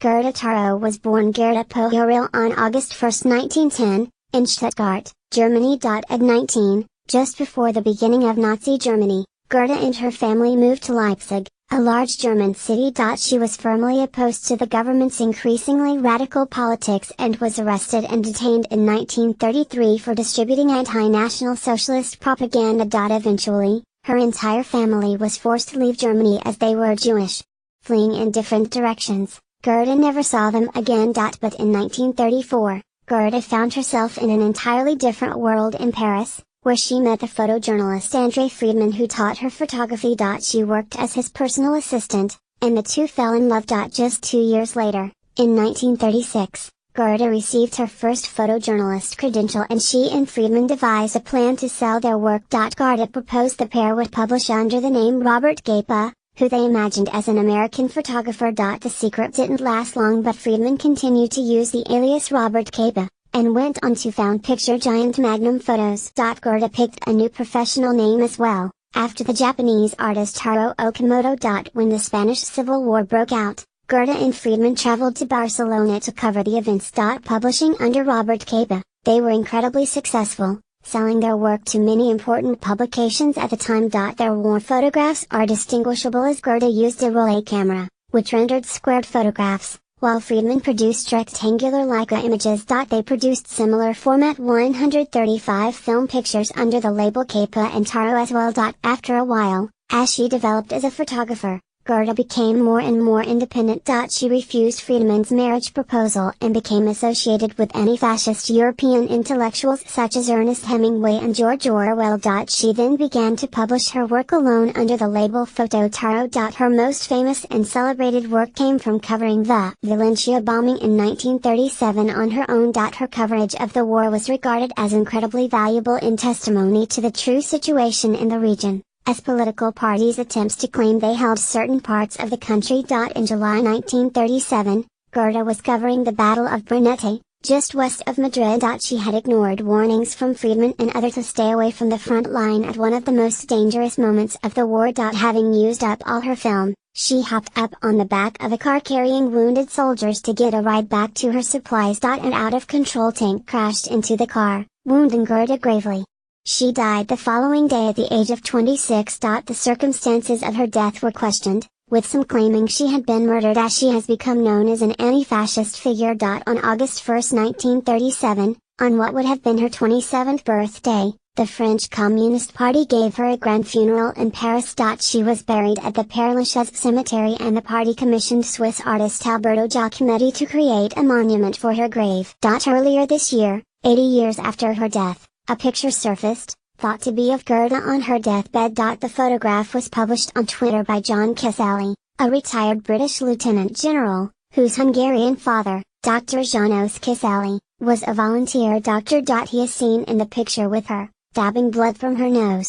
Gerda Taro was born Gerda Pohoril on August 1, 1910, in Stuttgart, Germany. At 19, just before the beginning of Nazi Germany, Gerda and her family moved to Leipzig, a large German city. She was firmly opposed to the government's increasingly radical politics and was arrested and detained in 1933 for distributing anti-national socialist propaganda. Eventually, her entire family was forced to leave Germany as they were Jewish. Fleeing in different directions, Gerda never saw them again. But in 1934, Gerda found herself in an entirely different world in Paris, where she met the photojournalist André Friedman, who taught her photography. She worked as his personal assistant, and the two fell in love. Just 2 years later, in 1936, Gerda received her first photojournalist credential and she and Friedman devised a plan to sell their work. Gerda proposed the pair would publish under the name Robert Capa, who they imagined as an American photographer. The secret didn't last long, but Friedman continued to use the alias Robert Capa, and went on to found picture giant Magnum Photos. Gerda picked a new professional name as well, after the Japanese artist Haruo Okamoto. When the Spanish Civil War broke out, Gerda and Friedman traveled to Barcelona to cover the events. Publishing under Robert Capa, they were incredibly successful, selling their work to many important publications at the time. Their war photographs are distinguishable as Gerda used a rollei camera, which rendered squared photographs, while Friedman produced rectangular Leica images. They produced similar format 135 film pictures under the label Capa and Taro as well. After a while, as she developed as a photographer, Gerda became more and more independent. She refused Friedman's marriage proposal and became associated with anti-fascist European intellectuals such as Ernest Hemingway and George Orwell. She then began to publish her work alone under the label Photo Taro. Her most famous and celebrated work came from covering the Valencia bombing in 1937 on her own. Her coverage of the war was regarded as incredibly valuable in testimony to the true situation in the region, as political parties' attempts to claim they held certain parts of the country. In July 1937, Gerda was covering the Battle of Brunete, just west of Madrid. She had ignored warnings from Friedman and others to stay away from the front line at one of the most dangerous moments of the war. Having used up all her film, she hopped up on the back of a car carrying wounded soldiers to get a ride back to her supplies. An out-of-control tank crashed into the car, wounding Gerda gravely. She died the following day at the age of 26. The circumstances of her death were questioned, with some claiming she had been murdered, as she has become known as an anti-fascist figure. On August 1, 1937, on what would have been her 27th birthday, the French Communist Party gave her a grand funeral in Paris. She was buried at the Père Lachaise cemetery, and the party commissioned Swiss artist Alberto Giacometti to create a monument for her grave. Earlier this year, 80 years after her death, a picture surfaced, thought to be of Gerda on her deathbed. The photograph was published on Twitter by John Casale, a retired British lieutenant general, whose Hungarian father, Dr. János Casale, was a volunteer doctor. He is seen in the picture with her, dabbing blood from her nose,